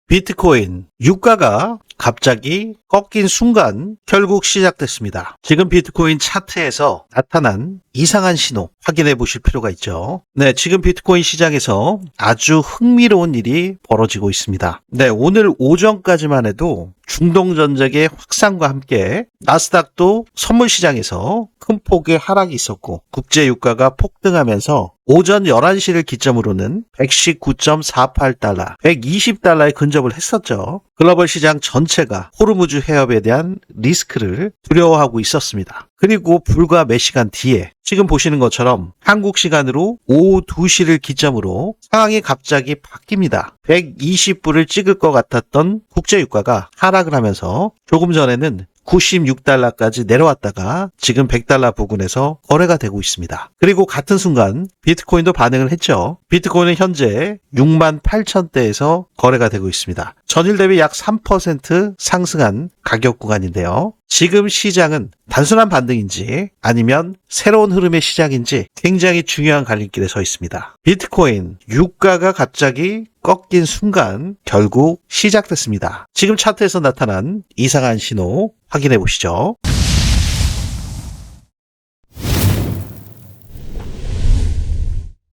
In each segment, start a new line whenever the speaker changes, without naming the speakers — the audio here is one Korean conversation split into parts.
비트코인 유가가 갑자기 꺾인 순간 결국 시작됐습니다. 지금 비트코인 차트에서 나타난 이상한 신호 확인해 보실 필요가 있죠. 네, 지금 비트코인 시장에서 아주 흥미로운 일이 벌어지고 있습니다. 네, 오늘 오전까지만 해도 중동 전쟁의 확산과 함께 나스닥도 선물 시장에서 큰 폭의 하락이 있었고 국제 유가가 폭등하면서 오전 11시를 기점으로는 119.48달러, 120달러에 근접을 했었죠. 글로벌 시장 전체가 호르무즈 해협에 대한 리스크를 두려워하고 있었습니다. 그리고 불과 몇 시간 뒤에 지금 보시는 것처럼 한국 시간으로 오후 2시를 기점으로 상황이 갑자기 바뀝니다. 120불을 찍을 것 같았던 국제유가가 하락을 하면서 조금 전에는 96달러까지 내려왔다가 지금 100달러 부근에서 거래가 되고 있습니다. 그리고 같은 순간 비트코인도 반응을 했죠. 비트코인은 현재 68,000대에서 거래가 되고 있습니다. 전일 대비 약 3% 상승한 가격 구간인데요. 지금 시장은 단순한 반등인지 아니면 새로운 흐름의 시작인지 굉장히 중요한 갈림길에 서 있습니다. 비트코인 유가가 갑자기 꺾인 순간 결국 시작됐습니다. 지금 차트에서 나타난 이상한 신호 확인해 보시죠.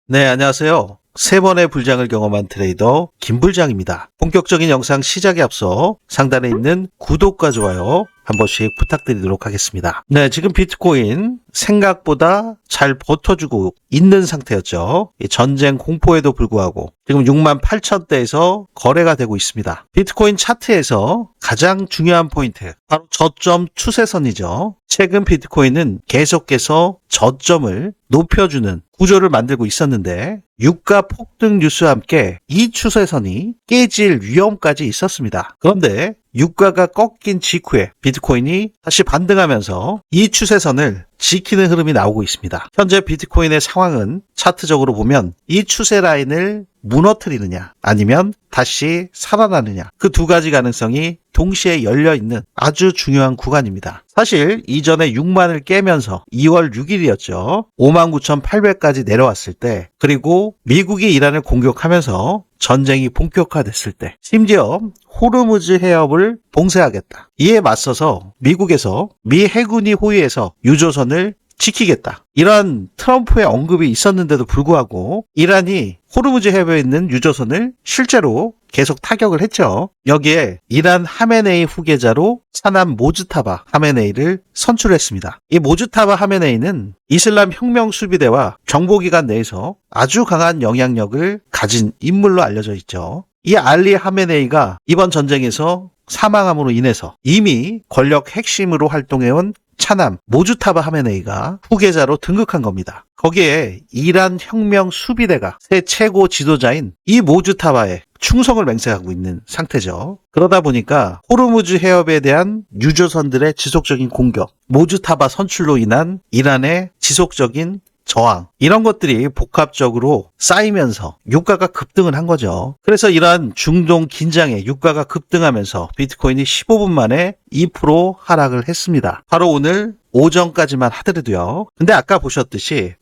네, 안녕하세요. 3번의 불장을 경험한 트레이더 김불장입니다. 본격적인 영상 시작에 앞서 상단에 있는 구독과 좋아요 한 번씩 부탁드리도록 하겠습니다. 네, 지금 비트코인 생각보다 잘 버텨주고 있는 상태였죠. 이 전쟁 공포에도 불구하고 지금 68,000대에서 거래가 되고 있습니다. 비트코인 차트에서 가장 중요한 포인트, 바로 저점 추세선이죠. 최근 비트코인은 계속해서 저점을 높여주는 구조를 만들고 있었는데 유가 폭등 뉴스와 함께 이 추세선이 깨질 위험까지 있었습니다. 그런데 유가가 꺾인 직후에 비트코인이 다시 반등하면서 이 추세선을 지키는 흐름이 나오고 있습니다. 현재 비트코인의 상황은 차트적으로 보면 이 추세 라인을 무너뜨리느냐 아니면 다시 살아나느냐, 그 두 가지 가능성이 동시에 열려있는 아주 중요한 구간입니다. 사실 이전에 6만을 깨면서 2월 6일이었죠. 59,800까지 내려왔을 때, 그리고 미국이 이란을 공격하면서 전쟁이 본격화됐을 때, 심지어 호르무즈 해협을 봉쇄하겠다, 이에 맞서서 미국에서 미 해군이 호위해서 유조선을 지키겠다, 이런 트럼프의 언급이 있었는데도 불구하고 이란이 호르무즈 해협에 있는 유조선을 실제로 계속 타격을 했죠. 여기에 이란 하메네이 후계자로 사남 모즈타바 하메네이를 선출했습니다. 이 모즈타바 하메네이는 이슬람 혁명 수비대와 정보기관 내에서 아주 강한 영향력을 가진 인물로 알려져 있죠. 이 알리 하메네이가 이번 전쟁에서 사망함으로 인해서 이미 권력 핵심으로 활동해온 차남 모즈타바 하메네이가 후계자로 등극한 겁니다. 거기에 이란 혁명 수비대가 새 최고 지도자인 이 모즈타바의 충성을 맹세하고 있는 상태죠. 그러다 보니까 호르무즈 해협에 대한 유조선들의 지속적인 공격, 모즈타바 선출로 인한 이란의 지속적인 저항, 이런 것들이 복합적으로 쌓이면서 유가가 급등을 한 거죠. 그래서 이러한 중동 긴장에 유가가 급등하면서 비트코인이 15분 만에 2% 하락을 했습니다. 바로 오늘 오전까지만 하더라도요. 근데 아까 보셨듯이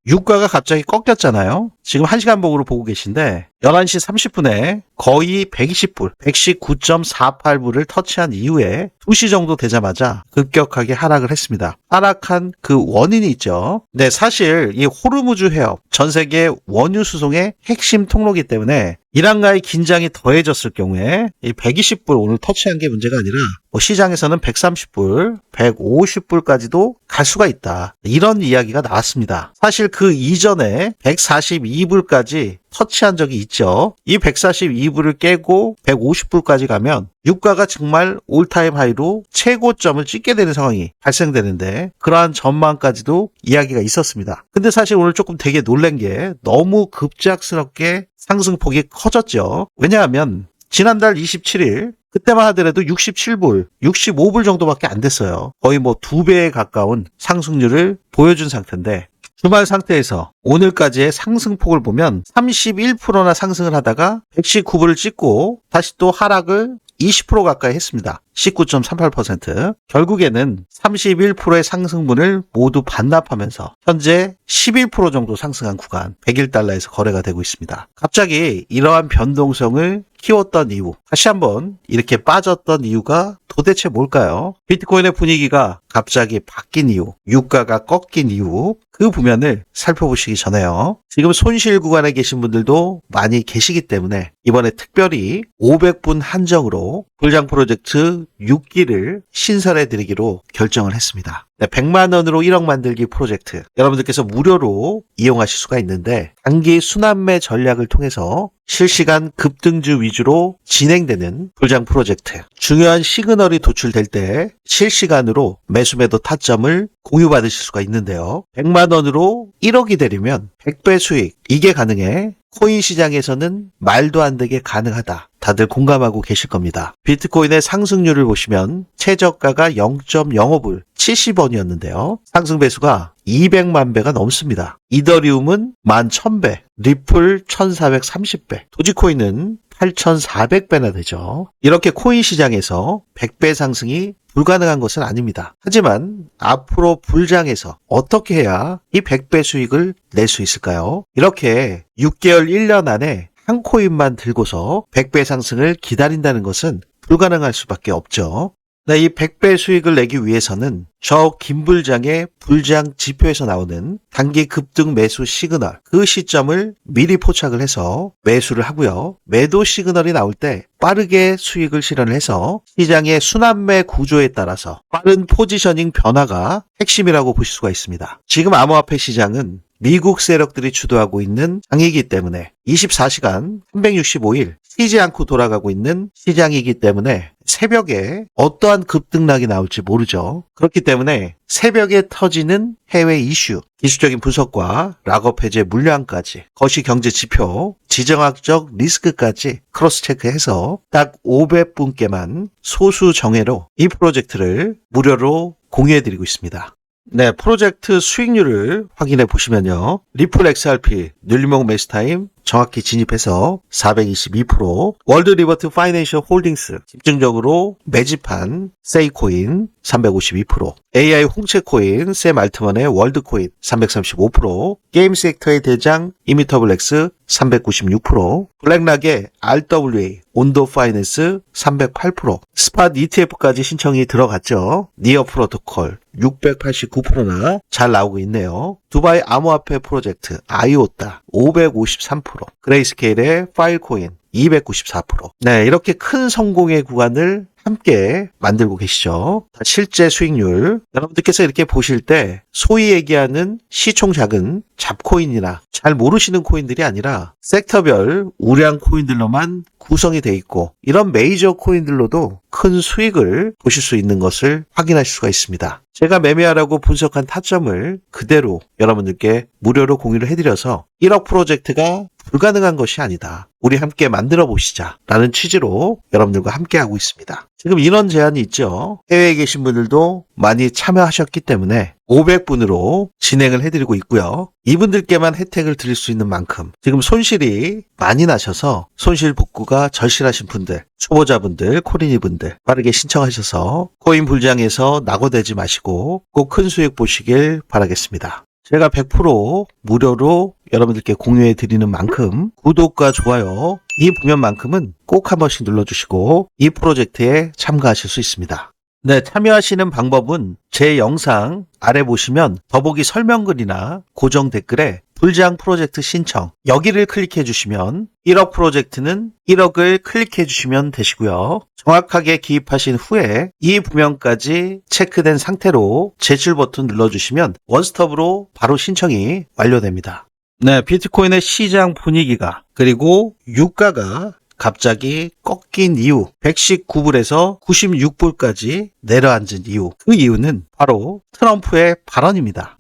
유가가 갑자기 꺾였잖아요. 지금 1시간 봉으로 보고 계신데 11시 30분에 거의 120불, 119.48불을 터치한 이후에 2시 정도 되자마자 급격하게 하락을 했습니다. 하락한 그 원인이 있죠. 네, 사실 이 호르무즈 해협, 전 세계 원유 수송의 핵심 통로이기 때문에 이란과의 긴장이 더해졌을 경우에 이 120불 오늘 터치한 게 문제가 아니라 시장에서는 130불, 150불까지도 갈 수가 있다, 이런 이야기가 나왔습니다. 사실 그 이전에 142불까지 터치한 적이 있죠. 이 142불을 깨고 150불까지 가면 유가가 정말 올타임 하이로 최고점을 찍게 되는 상황이 발생되는데 그러한 전망까지도 이야기가 있었습니다. 근데 사실 오늘 조금 되게 놀란 게 너무 급작스럽게 상승폭이 커졌죠. 왜냐하면 지난달 27일 그때만 하더라도 67불, 65불 정도밖에 안 됐어요. 거의 2배에 가까운 상승률을 보여준 상태인데 주말 상태에서 오늘까지의 상승폭을 보면 31%나 상승을 하다가 119불을 찍고 다시 또 하락을 20% 가까이 했습니다. 19.38%. 결국에는 31%의 상승분을 모두 반납하면서 현재 11% 정도 상승한 구간 101달러에서 거래가 되고 있습니다. 갑자기 이러한 변동성을 키웠던 이유, 다시 한번 이렇게 빠졌던 이유가 도대체 뭘까요? 비트코인의 분위기가 갑자기 바뀐 이유, 유가가 꺾인 이유, 그 부면을 살펴보시기 전에요. 지금 손실 구간에 계신 분들도 많이 계시기 때문에 이번에 특별히 500분 한정으로 불장 프로젝트 6기를 신설해 드리기로 결정을 했습니다. 100만 원으로 1억 만들기 프로젝트, 여러분들께서 무료로 이용하실 수가 있는데 단기 순환매 전략을 통해서 실시간 급등주 위주로 진행되는 불장 프로젝트, 중요한 시그널이 도출될 때 실시간으로 매수매도 타점을 공유받으실 수가 있는데요. 100만 원으로 1억이 되려면 100배 수익, 이게 가능해 코인 시장에서는 말도 안 되게 가능하다. 다들 공감하고 계실 겁니다. 비트코인의 상승률을 보시면 최저가가 0.05불 70원이었는데요. 상승 배수가 200만 배가 넘습니다. 이더리움은 11,000배, 리플 1,430배, 도지코인은 8,400배나 되죠. 이렇게 코인 시장에서 100배 상승이 불가능한 것은 아닙니다. 하지만 앞으로 불장에서 어떻게 해야 이 100배 수익을 낼 수 있을까요? 이렇게 6개월 1년 안에 한 코인만 들고서 100배 상승을 기다린다는 것은 불가능할 수밖에 없죠. 네, 이 100배 수익을 내기 위해서는 저 김불장의 불장 지표에서 나오는 단기 급등 매수 시그널, 그 시점을 미리 포착을 해서 매수를 하고요. 매도 시그널이 나올 때 빠르게 수익을 실현을 해서 시장의 순환매 구조에 따라서 빠른 포지셔닝 변화가 핵심이라고 보실 수가 있습니다. 지금 암호화폐 시장은 미국 세력들이 주도하고 있는 장이기 때문에 24시간 365일 쉬지 않고 돌아가고 있는 시장이기 때문에 새벽에 어떠한 급등락이 나올지 모르죠. 그렇기 때문에 새벽에 터지는 해외 이슈, 기술적인 분석과 락업 해제 물량까지, 거시경제 지표, 지정학적 리스크까지 크로스 체크해서 딱 500분께만 소수 정예로 이 프로젝트를 무료로 공유해드리고 있습니다. 네, 프로젝트 수익률을 확인해 보시면요. 리플 XRP, 눌림목 매수타임 정확히 진입해서 422%, 월드 리버트 파이낸셜 홀딩스 집중적으로 매집한 세이코인 352%, AI 홍채코인 샘 알트먼의 월드코인 335%, 게임 섹터의 대장 이미터블렉스 396%, 블랙락의 RWA 온도 파이낸스 308%, 스팟 ETF까지 신청이 들어갔죠. 니어 프로토콜 689%나 잘 나오고 있네요. 두바이 암호화폐 프로젝트 아이오타 553%, 그레이스케일의 파일코인 294%. 네, 이렇게 큰 성공의 구간을 함께 만들고 계시죠. 실제 수익률, 여러분들께서 이렇게 보실 때 소위 얘기하는 시총 작은 잡코인이나 잘 모르시는 코인들이 아니라 섹터별 우량 코인들로만 구성이 돼 있고 이런 메이저 코인들로도 큰 수익을 보실 수 있는 것을 확인하실 수가 있습니다. 제가 매매하라고 분석한 타점을 그대로 여러분들께 무료로 공유를 해드려서 1억 프로젝트가 불가능한 것이 아니다. 우리 함께 만들어 보시자 라는 취지로 여러분들과 함께 하고 있습니다. 지금 인원 제한이 있죠. 해외에 계신 분들도 많이 참여하셨기 때문에 500분으로 진행을 해드리고 있고요. 이분들께만 혜택을 드릴 수 있는 만큼 지금 손실이 많이 나셔서 손실 복구가 절실하신 분들, 초보자분들, 코린이분들 빠르게 신청하셔서 코인 불장에서 낙오되지 마시고 꼭 큰 수익 보시길 바라겠습니다. 제가 100% 무료로 여러분들께 공유해 드리는 만큼 구독과 좋아요 이 부면만큼은 꼭 한 번씩 눌러주시고 이 프로젝트에 참가하실 수 있습니다. 네, 참여하시는 방법은 제 영상 아래 보시면 더보기 설명글이나 고정 댓글에 불장 프로젝트 신청 여기를 클릭해 주시면 1억 프로젝트는 1억을 클릭해 주시면 되시고요. 정확하게 기입하신 후에 이 부면까지 체크된 상태로 제출 버튼 눌러주시면 원스톱으로 바로 신청이 완료됩니다. 네, 비트코인의 시장 분위기가 그리고 유가가 갑자기 꺾인 이유, 119불에서 96불까지 내려앉은 이유, 그 이유는 바로 트럼프의 발언입니다.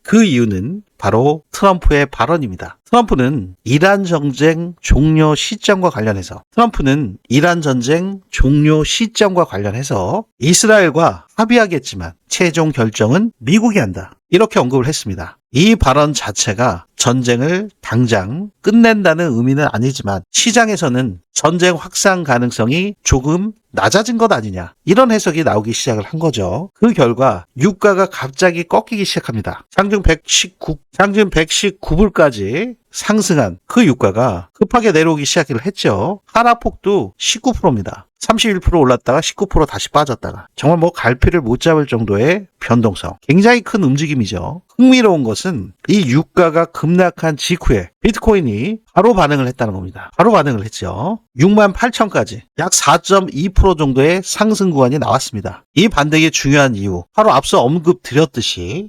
트럼프는 이란 전쟁 종료 시점과 관련해서 이스라엘과 합의하겠지만 최종 결정은 미국이 한다. 이렇게 언급을 했습니다. 이 발언 자체가 전쟁을 당장 끝낸다는 의미는 아니지만 시장에서는 전쟁 확산 가능성이 조금 낮아진 것 아니냐 이런 해석이 나오기 시작을 한 거죠. 그 결과 유가가 갑자기 꺾이기 시작합니다. 상중 119불까지 상승한 그 유가가 급하게 내려오기 시작을 했죠. 하락폭도 19%입니다. 31% 올랐다가 19% 다시 빠졌다가 정말 뭐 갈피를 못 잡을 정도의 변동성. 굉장히 큰 움직임이죠. 흥미로운 것은 이 유가가 급락한 직후에 비트코인이 바로 반응을 했다는 겁니다. 바로 반응을 했죠. 68,000까지 약 4.2% 정도의 상승 구간이 나왔습니다. 이 반등이 중요한 이유, 바로 앞서 언급드렸듯이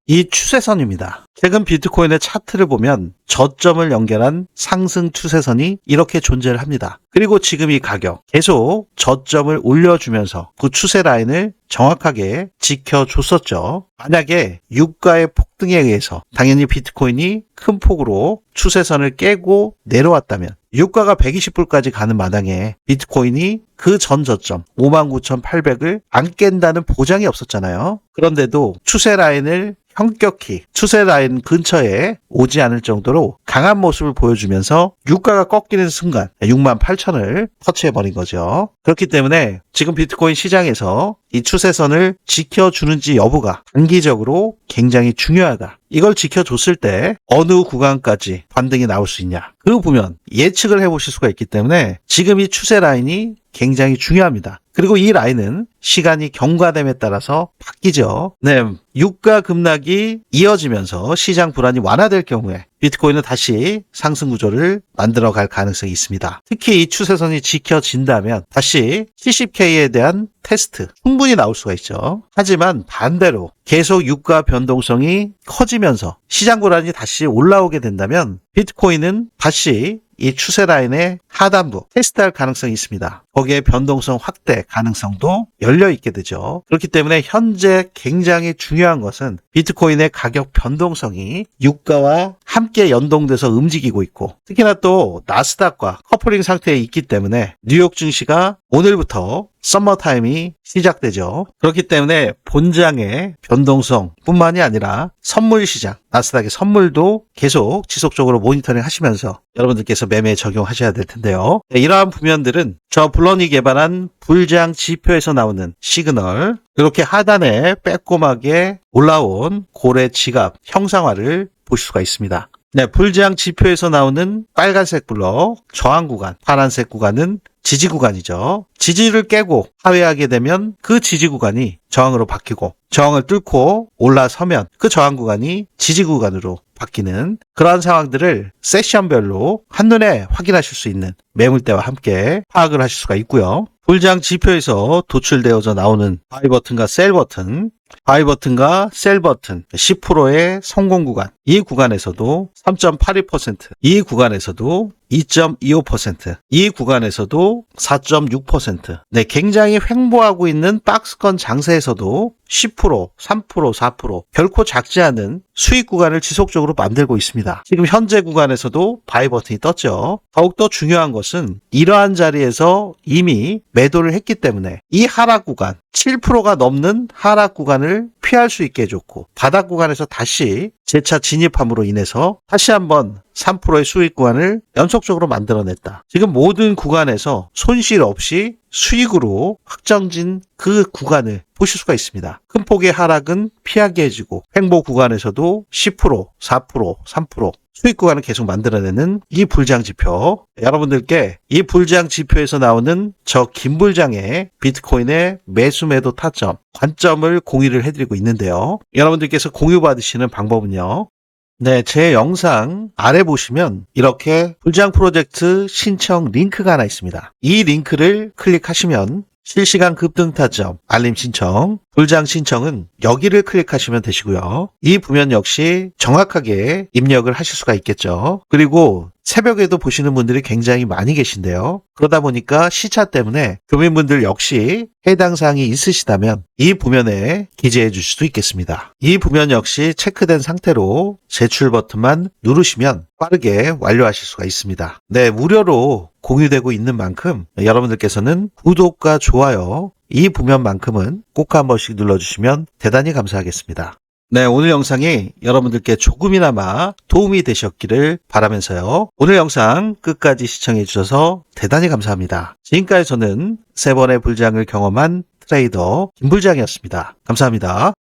이 추세선입니다. 최근 비트코인의 차트를 보면 저점을 연결한 상승 추세선이 이렇게 존재를 합니다. 그리고 지금 이 가격 계속 저점을 올려주면서 그 추세 라인을 정확하게 지켜줬었죠. 만약에 유가의 폭등에 의해서 당연히 비트코인이 큰 폭으로 추세선을 깨고 내려왔다면 유가가 120불까지 가는 마당에 비트코인이 그 전 저점 59,800을 안 깬다는 보장이 없었잖아요. 그런데도 추세 라인을 현격히 추세 라인 근처에 오지 않을 정도로 강한 모습을 보여주면서 유가가 꺾이는 순간 68,000을 터치해버린 거죠. 그렇기 때문에 지금 비트코인 시장에서 이 추세선을 지켜주는지 여부가 단기적으로 굉장히 중요하다. 이걸 지켜줬을 때 어느 구간까지 반등이 나올 수 있냐. 그 보면 예측을 해보실 수가 있기 때문에 지금 이 추세 라인이 굉장히 중요합니다. 그리고 이 라인은 시간이 경과됨에 따라서 바뀌죠. 네, 유가 급락이 이어지면서 시장 불안이 완화될 경우에 비트코인은 다시 상승 구조를 만들어갈 가능성이 있습니다. 특히 이 추세선이 지켜진다면 다시 70K에 대한 테스트 충분히 나올 수가 있죠. 하지만 반대로 계속 유가 변동성이 커지면서 시장 불안이 다시 올라오게 된다면 비트코인은 다시 이 추세 라인의 하단부 테스트할 가능성이 있습니다. 거기에 변동성 확대 가능성도 열려 있게 되죠. 그렇기 때문에 현재 굉장히 중요한 것은 비트코인의 가격 변동성이 유가와 함께 연동돼서 움직이고 있고 특히나 또 나스닥과 커플링 상태에 있기 때문에 뉴욕 증시가 오늘부터 썸머타임이 시작되죠. 그렇기 때문에 본장의 변동성 뿐만이 아니라 선물 시장, 나스닥의 선물도 계속 지속적으로 모니터링 하시면서 여러분들께서 매매에 적용하셔야 될 텐데요. 네, 이러한 부면들은 저 블런이 개발한 불장 지표에서 나오는 시그널, 이렇게 하단에 빼꼼하게 올라온 고래 지갑 형상화를 보실 수가 있습니다. 네, 불장 지표에서 나오는 빨간색 블럭 저항 구간, 파란색 구간은 지지 구간이죠. 지지를 깨고 하회하게 되면 그 지지 구간이 저항으로 바뀌고 저항을 뚫고 올라서면 그 저항 구간이 지지 구간으로 바뀌는 그러한 상황들을 세션별로 한눈에 확인하실 수 있는 매물대와 함께 파악을 하실 수가 있고요. 불장 지표에서 도출되어져 나오는 바이 버튼과 셀 버튼, 바이 버튼과 셀 버튼 10%의 성공 구간, 이 구간에서도 3.82%, 이 구간에서도 2.25%, 이 구간에서도 4.6%. 네, 굉장히 횡보하고 있는 박스권 장세에서도 10%, 3%, 4% 결코 작지 않은 수익 구간을 지속적으로 만들고 있습니다. 지금 현재 구간에서도 바이 버튼이 떴죠. 더욱더 중요한 것은 이러한 자리에서 이미 매도를 했기 때문에 이 하락 구간 7%가 넘는 하락 구간을 피할 수 있게 해줬고 바닥 구간에서 다시 재차 진입함으로 인해서 다시 한번 3%의 수익 구간을 연속적으로 만들어냈다. 지금 모든 구간에서 손실 없이 수익으로 확정진 그 구간을 보실 수가 있습니다. 큰 폭의 하락은 피하게 해주고 횡보 구간에서도 10%, 4%, 3% 수익 구간을 계속 만들어내는 이 불장 지표, 여러분들께 이 불장 지표에서 나오는 저 김불장의 비트코인의 매수 매도 타점, 관점을 공유를 해드리고 있는데요. 여러분들께서 공유받으시는 방법은요. 네, 제 영상 아래 보시면 이렇게 불장 프로젝트 신청 링크가 하나 있습니다. 이 링크를 클릭하시면 실시간 급등 타점, 알림 신청, 불장 신청은 여기를 클릭하시면 되시고요. 이 부면 역시 정확하게 입력을 하실 수가 있겠죠. 그리고 새벽에도 보시는 분들이 굉장히 많이 계신데요. 그러다 보니까 시차 때문에 교민분들 역시 해당 사항이 있으시다면 이 부면에 기재해 주실 수 있겠습니다. 이 부면 역시 체크된 상태로 제출 버튼만 누르시면 빠르게 완료하실 수가 있습니다. 네, 무료로 공유되고 있는 만큼 여러분들께서는 구독과 좋아요 이 부면만큼은 꼭 한 번씩 눌러주시면 대단히 감사하겠습니다. 네, 오늘 영상이 여러분들께 조금이나마 도움이 되셨기를 바라면서요. 오늘 영상 끝까지 시청해 주셔서 대단히 감사합니다. 지금까지 저는 3번의 불장을 경험한 트레이더 김불장이었습니다. 감사합니다.